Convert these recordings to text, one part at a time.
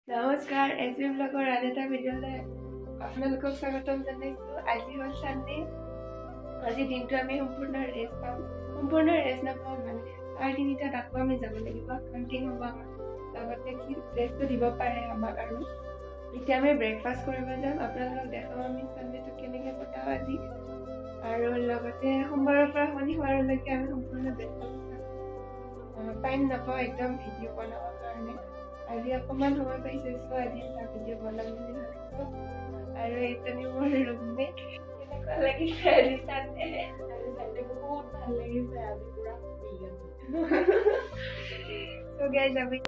নমস্কাৰ এসবি ব্লগৰ আন এটা ভিডিঅ'লৈ আপোনালোকক স্বাগতম জনাইছো। আজি হ'ল সানডে। আজি দিনটো আমি সম্পূৰ্ণ ৰেষ্ট পাম। সম্পূৰ্ণ ৰেষ্ট নাপাম মানে 3:30টাত আকৌ আমি যাব লাগিব, কাউণ্টিং হ'ব আমাৰ লগতে কি ৰেষ্টটো দিব পাৰে আমাক। আৰু এতিয়া আমি ব্ৰেকফাষ্ট কৰিব যাম। আপোনালোকক দেখাম আমি সানডেটো কেনেকৈ কটাও আজি। আৰু লগতে সোমবাৰৰ পৰা শনিবাৰলৈকে আমি সম্পূৰ্ণ ব্যস্ত টাইম নাপাওঁ একদম ভিডিঅ' বনাবৰ কাৰণে। আজি অকণমান সময় পাইছো, আজি এটা ভিডিঅ' বনাম বুলি ভাবিছো। আৰু এইজনী মোৰ ৰুমমেট। কেনেকুৱা লাগিছে আজি সানডে? বহুত ভাল লাগিছে, আজি পুৰা so guys, আমি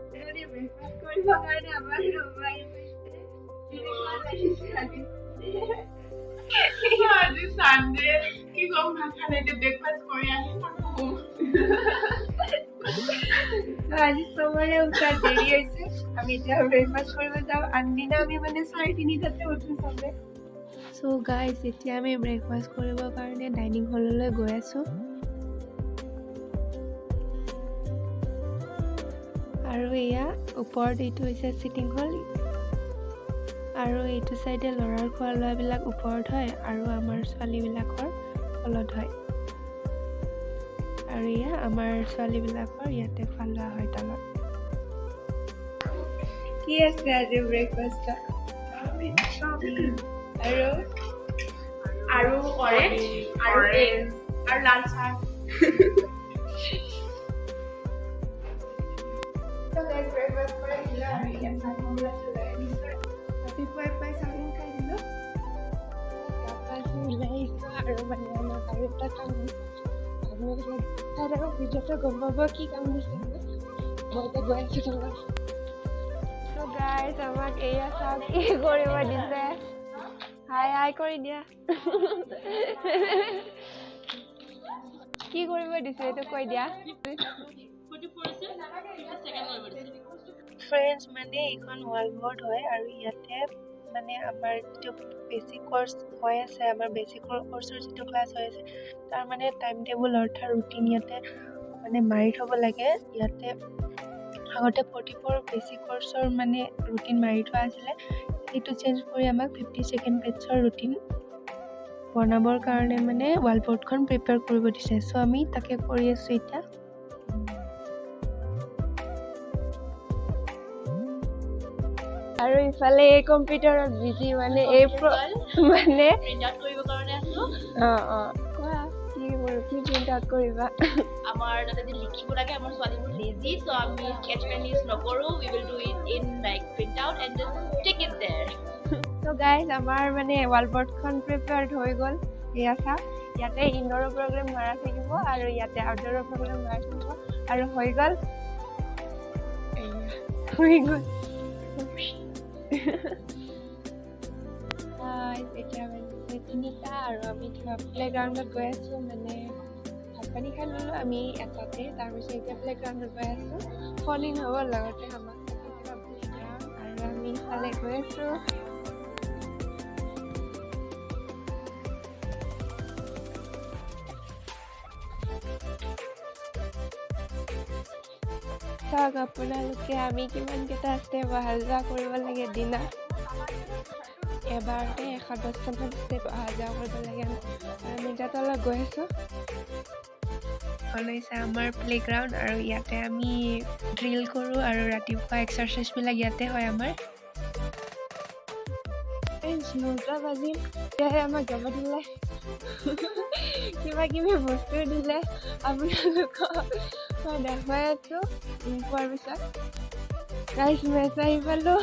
ব্ৰেকফাষ্ট কৰিব কাৰণে আমাৰ ৰুম আহি গৈছে। কেনেকুৱা লাগিছে আজি সানডে? কি কম, ভাত খালে ব্ৰেকফাষ্ট কৰি আহি আজি চবৰে উঠাত দেৰি হৈছে। আমি এতিয়া ব্ৰেকফাষ্ট কৰিব যাওঁ। আনদিনা আমি মানে 3:30টাতে উঠো চবে। চ' গাইজ, এতিয়া আমি ব্ৰেকফাষ্ট কৰিবৰ কাৰণে ডাইনিং হললৈ গৈ আছোঁ। আৰু এয়া ওপৰত এইটো হৈছে চিটিং হল, আৰু এইটো চাইডে ল'ৰাৰ খোৱা লোৱাবিলাক ওপৰত হয় আৰু আমাৰ ছোৱালীবিলাকৰ তলত হয়। আৰু এয়া আমাৰ ছোৱালীবিলাকৰ ইয়াতে খোৱা লোৱা হয় তলত। কি আছে আজি ব্ৰেকফাষ্টত? আৰু অৰেঞ্জ আৰু লাল চাহ। ৰাতিপুৱাই পাই চাউল খাই দিলো আৰু মানে আমাৰ আৰু এটা কাম ভিডিঅ'টো গম পাব কি কাম দিছে। মই এতিয়া গৈ আছো তোমাক। So guys, আমাক এয়া চাওক কি কৰিব দিছে। হাই হাই কৰি দিয়া। কি কৰিব দিছে এইটো কৈ দিয়া। ফ্ৰেণ্ডছ, মানে এইখন ৱালবোৰ্ড হয় আৰু ইয়াতে মানে আমাৰ যিটো বেচিক কোৰ্চ হৈ আছে, আমাৰ বেচিক কোৰ্চৰ যিটো ক্লাছ হৈ আছে তাৰ মানে টাইম টেবুল অৰ্থাৎ ৰুটিন ইয়াতে মানে মাৰি থ'ব লাগে। ইয়াতে আগতে 44 বেচিক কোৰ্চৰ মানে ৰুটিন মাৰি থোৱা আছিলে, সেইটো চেঞ্জ কৰি আমাক 52nd বেটছৰ ৰুটিন বনাবৰ কাৰণে মানে ৱালবোৰ্ডখন প্ৰিপেয়াৰ কৰিব দিছে। চ' আমি তাকে কৰি আছোঁ এতিয়া। আৰু ইফালে এই কম্পিউটাৰত বিজি, মানে এই মানে প্ৰিণ্ট আউট কৰিব কাৰণে আছো। কোৱা কি প্ৰিণ্ট আউট কৰিবা? আমাৰ তাতে যে লিখিব লাগে, আমাৰ ছোৱালীবোৰ লেজি, চ' আমি স্কেচ পেন ইউজ নকৰোঁ। We will do it in like print out and just stick it there. So' guys, আমাৰ মানে ৱালবোৰ্ডখন প্ৰিপেয়াৰ্ড হৈ গ'ল। এয়া চাওক, ইয়াতে ইনডোৰৰ প্ৰগ্ৰেম মাৰা থাকিব আৰু ইয়াতে আউটডোৰৰ প্ৰগ্ৰেম মাৰা থাকিব আৰু হৈ গ'ল। এতিয়া মানে 3টা আৰু আমি প্লেগ্ৰাউণ্ডত গৈ আছোঁ। মানে ভাত পানী খাই ল'লোঁ আমি এটাতে, তাৰপিছত এতিয়া প্লেগ্ৰাউণ্ডত গৈ আছোঁ। ফলিং হ'ব লগতে আমাক প্লেগ্ৰাউণ্ড, আৰু আমি ইফালে গৈ আছোঁ। চাওক আপোনালোকে, আমি কিমানকেইটা ষ্টেপ অহা যোৱা কৰিব লাগে দিনা। এবাৰতে 110মান ষ্টেপ অহা যোৱা কৰিব লাগে। আমি এতিয়া তলত গৈ আছোঁ। হৈছে আমাৰ প্লেগ্ৰাউণ্ড, আৰু ইয়াতে আমি ড্ৰিল কৰোঁ আৰু ৰাতিপুৱা এক্সাৰচাইজবিলাক ইয়াতে হয় আমাৰ। 9টা বাজিল, এতিয়াহে আমাক যাব দিলে, কিবা কিবি বস্তু দিলে। আপোনালোকক মই দেখুৱাই আছোঁ। পোৱাৰ পিছত গাইজ মেচ আহি পালোঁ।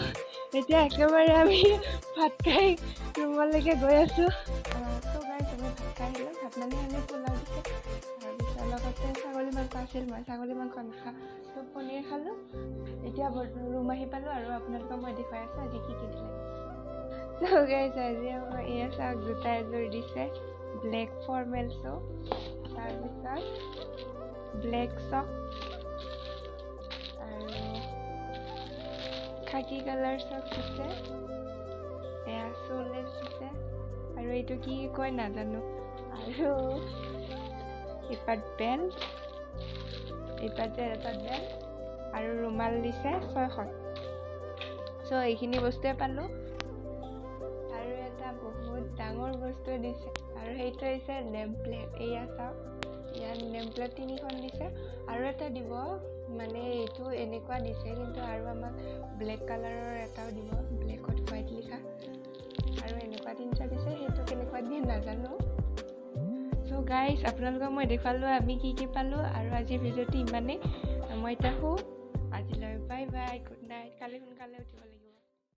এতিয়া একেবাৰে আমি ভাত খাই ৰুমলৈকে গৈ আছোঁ। ত' গাইজ, আমি ভাত খাই আহিলোঁ। ভাত মানে আমি পোলাও দিছোঁ, তাৰপিছত লগতে ছাগলী মাংস আছিল। মই ছাগলী মাংস নাখাওঁ, ত' পনীৰ খালোঁ। এতিয়া ৰুম আহি পালোঁ আৰু আপোনালোকক মই দেখুৱাই আছোঁ আজি কি কি দিলে। ত' গাইজ, আজি আমাৰ এয়া চাওক, জোতা এযোৰ দিছে, ব্লেক ফৰ্মেল শ্বু, তাৰপিছত ব্লেক চক আৰু খাকী কালাৰ চক দিছে, এয়া চোলেছ দিছে, আৰু এইটো কি কয় নাজানো। আৰু এইপাত বেল্ট, এইপাতে এটা বেল্ট, আৰু ৰুমাল দিছে 6খন। সো এইখিনি বস্তুৱে পালোঁ আৰু এটা বহুত ডাঙৰ বস্তু দিছে আৰু সেইটো হৈছে নেম প্লেট এয়া চাওক ইয়াত নেম প্লেট 3খন দিছে আৰু এটা দিব মানে এইটো এনেকুৱা দিছে কিন্তু আৰু আমাক ব্লেক কালাৰৰ এটাও দিব ব্লেকত হোৱাইট লিখা আৰু এনেকুৱা তিনটা দিছে সেইটো কেনেকুৱা দিয়ে নাজানো সো গাইজ আপোনালোকক মই দেখালোঁ আমি কি পালোঁ আৰু আজিৰ ভিডিঅ'টো ইমানেই মই এতিয়া আজিলৈ বাই বাই গুড নাইট কালি সোনকালে উঠিব লাগিব